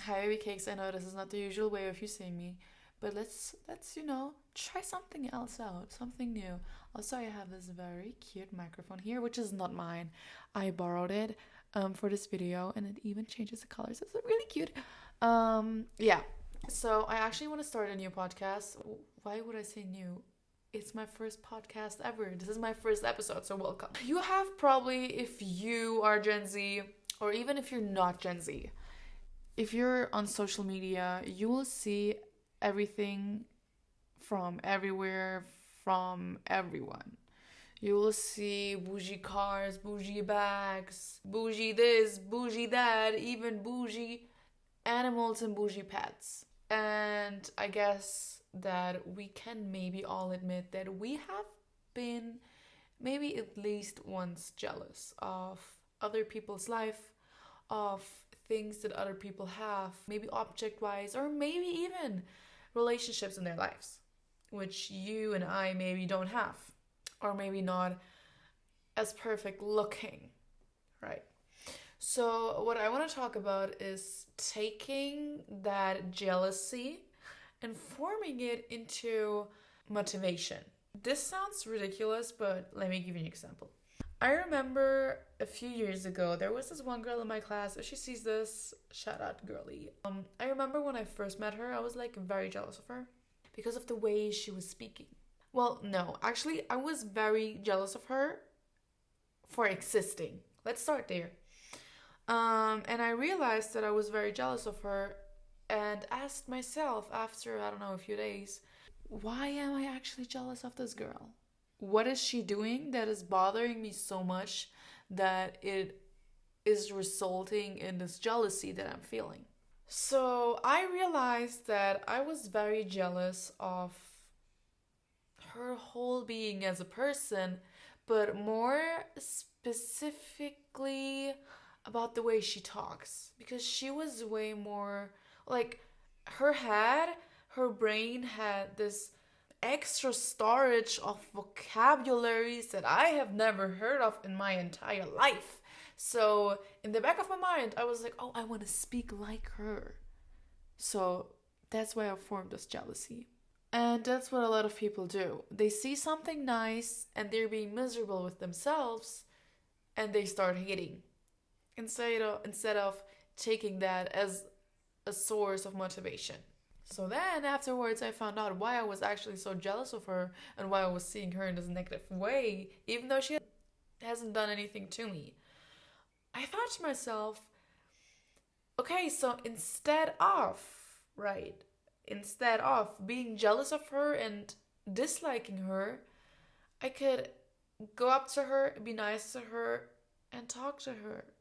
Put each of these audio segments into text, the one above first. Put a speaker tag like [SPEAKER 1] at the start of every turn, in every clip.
[SPEAKER 1] Hi, babycakes. I know this is not the usual way of you seeing me, but let's try something else out, something new. Also, I have this very cute microphone here, which is not mine. I borrowed it for this video, and it even changes the colors. It's really cute. Yeah. So I actually want to start a new podcast. Why would I say new? It's my first podcast ever. This is my first episode, so welcome. You have probably, if you are Gen Z, or even if you're not Gen Z, if you're on social media, you will see everything from everywhere, from everyone. You will see bougie cars, bougie bags, bougie this, bougie that, even bougie animals and bougie pets. And I guess that we can maybe all admit that we have been maybe at least once jealous of other people's life, of things that other people have, maybe object wise, or maybe even relationships in their lives, which you and I maybe don't have, or maybe not as perfect looking, right? So, what I want to talk about is taking that jealousy and forming it into motivation. This sounds ridiculous, but let me give you an example. I remember a few years ago, there was this one girl in my class. If she sees this, shout out, girly. I remember when I first met her, I was like very jealous of her because of the way she was speaking. Well, no, actually, I was very jealous of her for existing. Let's start there. And I realized that I was very jealous of her and asked myself after, I don't know, a few days, why am I actually jealous of this girl? What is she doing that is bothering me so much that it is resulting in this jealousy that I'm feeling? So I realized that I was very jealous of her whole being as a person, but more specifically about the way she talks, because she was way more like her brain had this extra storage of vocabularies that I have never heard of in my entire life. So in the back of my mind, I was like, oh, I want to speak like her. So that's why I formed this jealousy. And that's what a lot of people do. They see something nice and they're being miserable with themselves and they start hating. Instead of taking that as a source of motivation. So then afterwards I found out why I was actually so jealous of her and why I was seeing her in this negative way, even though she hasn't done anything to me. I thought to myself, okay, so instead of being jealous of her and disliking her, I could go up to her, be nice to her, and talk to her.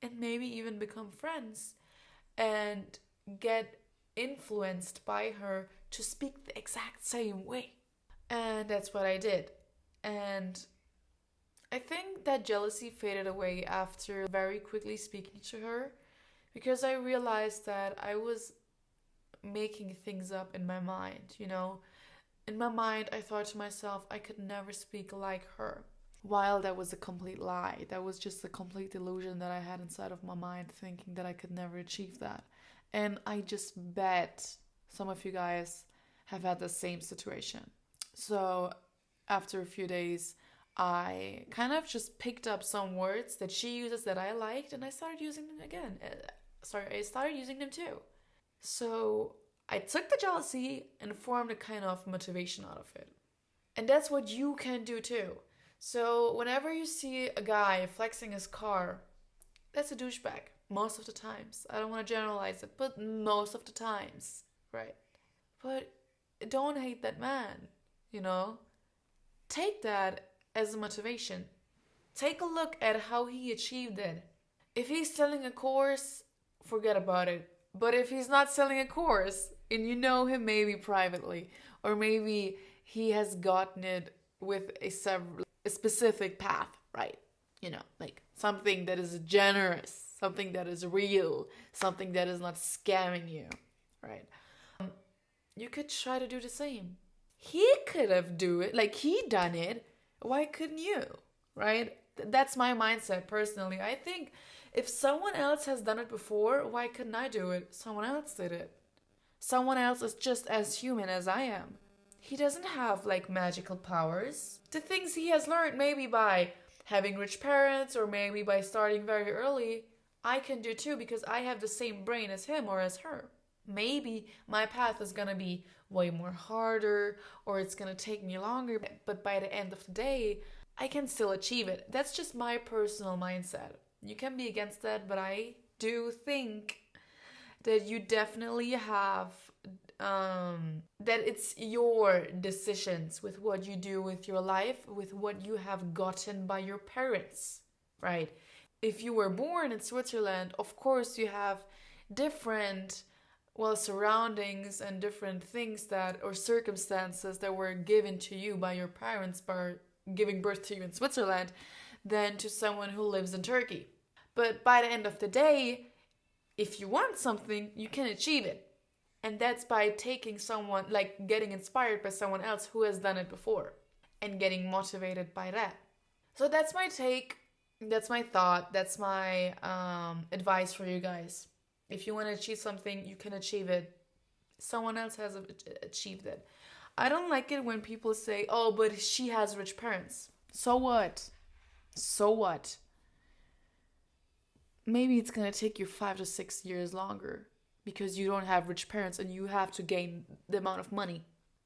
[SPEAKER 1] And maybe even become friends and get influenced by her to speak the exact same way. And that's what I did. And I think that jealousy faded away after very quickly speaking to her, because I realized that I was making things up in my mind, In my mind, I thought to myself, I could never speak like her. While that was a complete lie. That was just a complete illusion that I had inside of my mind, thinking that I could never achieve that. And I just bet some of you guys have had the same situation. So after a few days, I kind of just picked up some words that she uses that I liked, and I started using them again. I started using them too. So I took the jealousy and formed a kind of motivation out of it. And that's what you can do too. So whenever you see a guy flexing his car, that's a douchebag. Most of the times. I don't want to generalize it, but most of the times, right? But don't hate that man, Take that as a motivation. Take a look at how he achieved it. If he's selling a course, forget about it. But if he's not selling a course, and you know him maybe privately, or maybe he has gotten it with a specific path, right? Like something that is generous, something that is real, something that is not scamming you, right? You could try to do the same. He could have done it. Why couldn't you, right? That's my mindset personally. I think If someone else has done it before, why couldn't I do it? Someone else did it. Someone else is just as human as I am. He doesn't have like magical powers. The things he has learned, maybe by having rich parents or maybe by starting very early, I can do too because I have the same brain as him or as her. Maybe my path is gonna be way more harder or it's gonna take me longer, but by the end of the day, I can still achieve it. That's just my personal mindset. You can be against that, but I do think that you definitely have that it's your decisions with what you do with your life, with what you have gotten by your parents, right? If you were born in Switzerland, of course you have different surroundings and different things that or circumstances that were given to you by your parents by giving birth to you in Switzerland than to someone who lives in Turkey. But by the end of the day, if you want something, you can achieve it. And that's by taking someone, like getting inspired by someone else who has done it before and getting motivated by that. So that's my take, that's my thought, that's my advice for you guys. If you want to achieve something, you can achieve it. Someone else has achieved it. I don't like it when people say, oh, but she has rich parents. So what? So what? Maybe it's going to take you 5 to 6 years longer because you don't have rich parents and you have to gain the amount of money.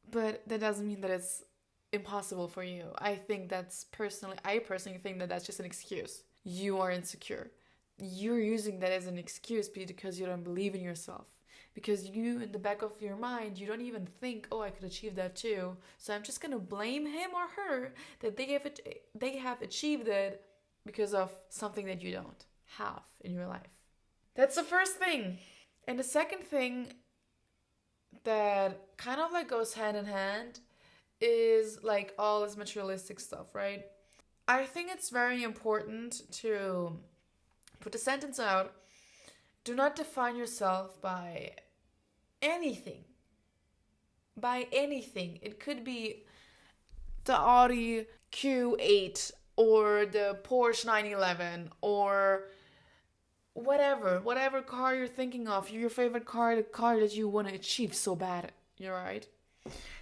[SPEAKER 1] But that doesn't mean that it's impossible for you. I personally think that that's just an excuse. You are insecure. You're using that as an excuse because you don't believe in yourself. Because you, in the back of your mind, you don't even think, oh, I could achieve that too. So I'm just going to blame him or her that they have achieved it because of something that you don't have in your life. That's the first thing. And the second thing that kind of like goes hand in hand is like all this materialistic stuff, right? I think it's very important to put the sentence out. Do not define yourself by anything. By anything. It could be the Audi Q8 or the Porsche 911 or whatever car you're thinking of, your favorite car, the car that you want to achieve so bad, you're right?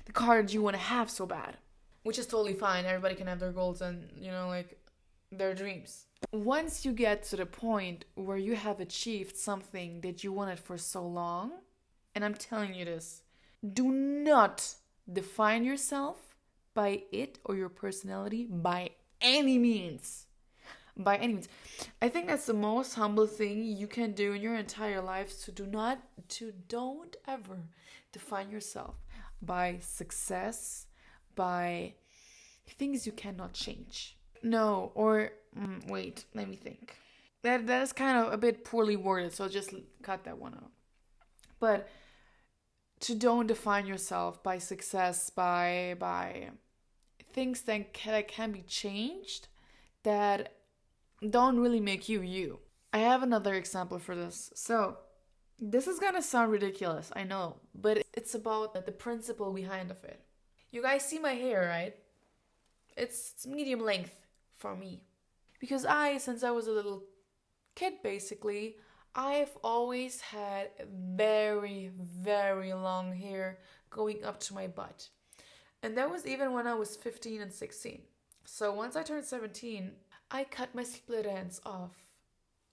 [SPEAKER 1] The car that you want to have so bad, which is totally fine. Everybody can have their goals and, like their dreams. Once you get to the point where you have achieved something that you wanted for so long, and I'm telling you this, do not define yourself by it or your personality by any means. By any means. I think that's the most humble thing you can do in your entire life. So don't ever define yourself by success, by things you cannot change. No, or wait, let me think. That is kind of a bit poorly worded, so just cut that one out. But don't define yourself by success, by things that can be changed, that don't really make you. I have another example for this. So, this is gonna sound ridiculous, I know, but it's about the principle behind of it. You guys see my hair, right? It's medium length for me. Because since I was a little kid basically, I've always had very, very long hair going up to my butt. And that was even when I was 15 and 16. So once I turned 17, I cut my split ends off.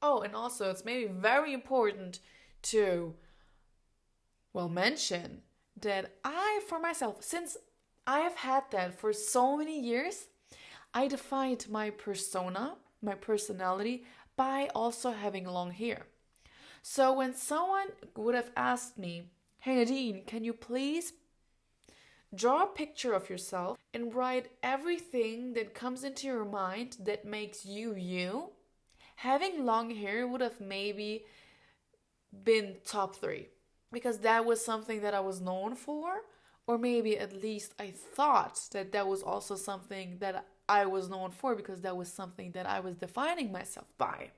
[SPEAKER 1] Oh, and also it's maybe very important to, mention that for myself, since I have had that for so many years, I defined my persona, my personality, by also having long hair. So when someone would have asked me, hey Nadine, can you please draw a picture of yourself and write everything that comes into your mind that makes you you, having long hair would have maybe been top 3. Because that was something that I was known for, or maybe at least I thought that was also something that I was known for because that was something that I was defining myself by.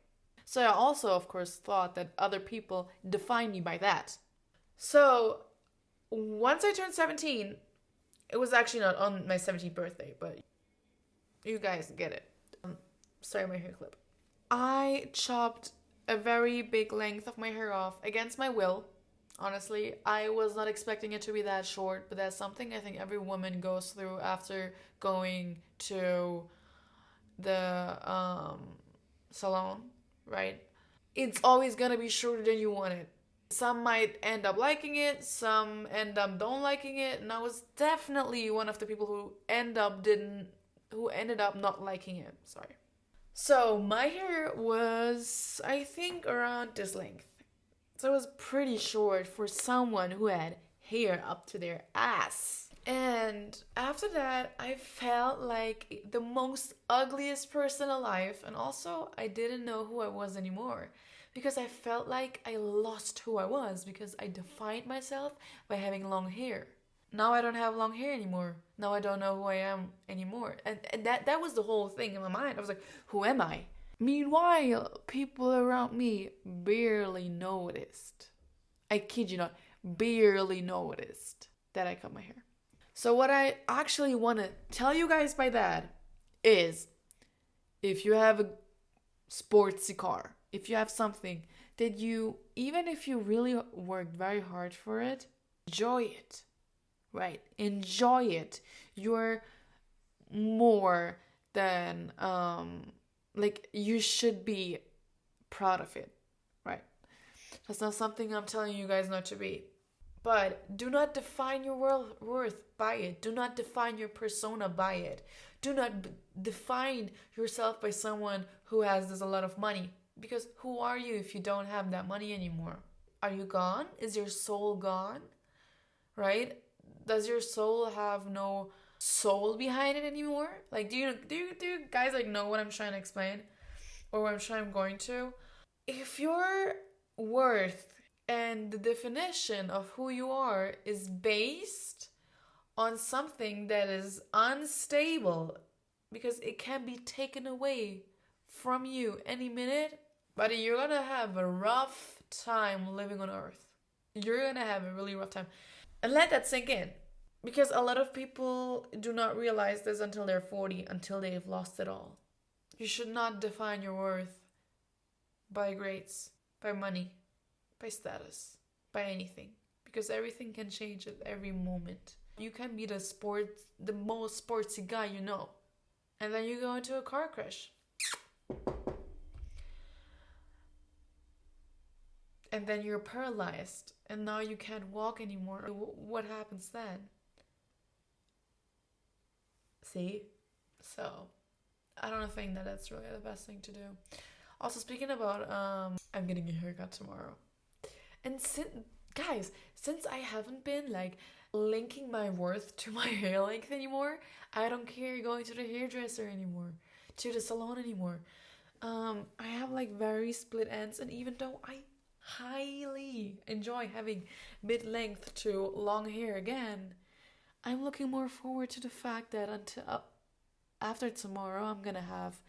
[SPEAKER 1] So I also, of course, thought that other people define me by that. So once I turned 17, it was actually not on my 17th birthday, but you guys get it. Sorry, my hair clip. I chopped a very big length of my hair off against my will. Honestly, I was not expecting it to be that short, but that's something I think every woman goes through after going to the salon, right? It's always gonna be shorter than you want it. Some might end up liking it, some end up don't liking it, and I was definitely one of the people who ended up not liking it. Sorry. So my hair was, I think, around this length. So it was pretty short for someone who had hair up to their ass. And after that, I felt like the most ugliest person alive. And also, I didn't know who I was anymore. Because I felt like I lost who I was because I defined myself by having long hair. Now I don't have long hair anymore. Now I don't know who I am anymore. And that was the whole thing in my mind. I was like, who am I? Meanwhile, people around me barely noticed. I kid you not, barely noticed that I cut my hair. So what I actually want to tell you guys by that is, if you have a sportsy car, if you have something that you, even if you really worked very hard for it, enjoy it, right? Enjoy it. You're more than, like, you should be proud of it, right? That's not something I'm telling you guys not to be. But do not define your worth by it. Do not define your persona by it. Do not define yourself by someone who has a lot of money. Because who are you if you don't have that money anymore? Are you gone? Is your soul gone? Right? Does your soul have no soul behind it anymore? Like, do you guys like know what I'm trying to explain, or what I'm going to? If your worth and the definition of who you are is based on something that is unstable, because it can be taken away from you any minute, buddy, you're gonna have a rough time living on earth. You're gonna have a really rough time. And let that sink in. Because a lot of people do not realize this until they're 40, until they've lost it all. You should not define your worth by grades, by money, by status, by anything. Because everything can change at every moment. You can be the most sportsy guy you know. And then you go into a car crash. And then you're paralyzed. And now you can't walk anymore. What happens then? See? So, I don't think that that's really the best thing to do. Also, speaking about, I'm getting a haircut tomorrow. And since I haven't been, like, linking my worth to my hair length anymore, I don't care going to the hairdresser anymore, to the salon anymore. I have, like, very split ends, and even though I highly enjoy having mid-length to long hair again, I'm looking more forward to the fact that until after tomorrow, I'm gonna have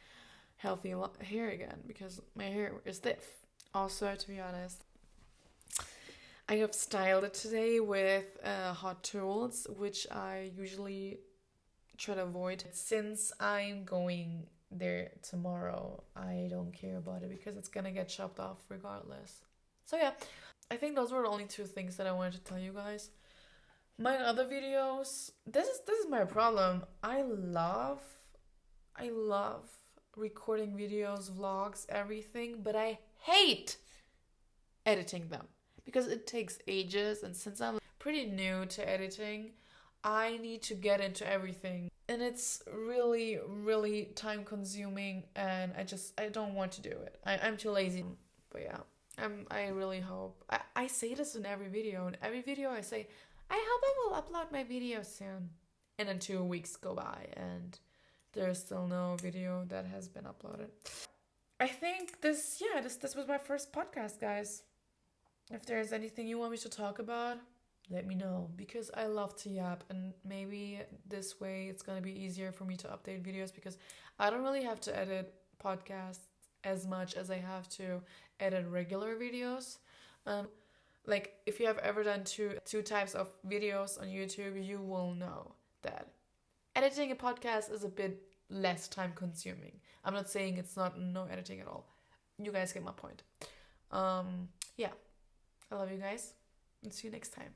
[SPEAKER 1] healthy hair again, because my hair is stiff. Also, to be honest, I have styled it today with hot tools, which I usually try to avoid. Since I'm going there tomorrow, I don't care about it because it's gonna get chopped off regardless. So yeah, I think those were the only two things that I wanted to tell you guys. My other videos, this is my problem. I love recording videos, vlogs, everything, but I hate editing them because it takes ages, and since I'm pretty new to editing, I need to get into everything, and it's really, really time consuming, and I don't want to do it. I'm too lazy. But yeah, I really hope, I say this in every video. In every video I say, I hope I will upload my video soon. And then 2 weeks go by and there's still no video that has been uploaded. I think this was my first podcast, guys. If there's anything you want me to talk about, let me know, because I love to yap, and maybe this way it's going to be easier for me to update videos, because I don't really have to edit podcasts as much as I have to edit regular videos. Like, if you have ever done two types of videos on YouTube, you will know that editing a podcast is a bit less time consuming. I'm not saying it's no editing at all. You guys get my point. Yeah, I love you guys, and see you next time.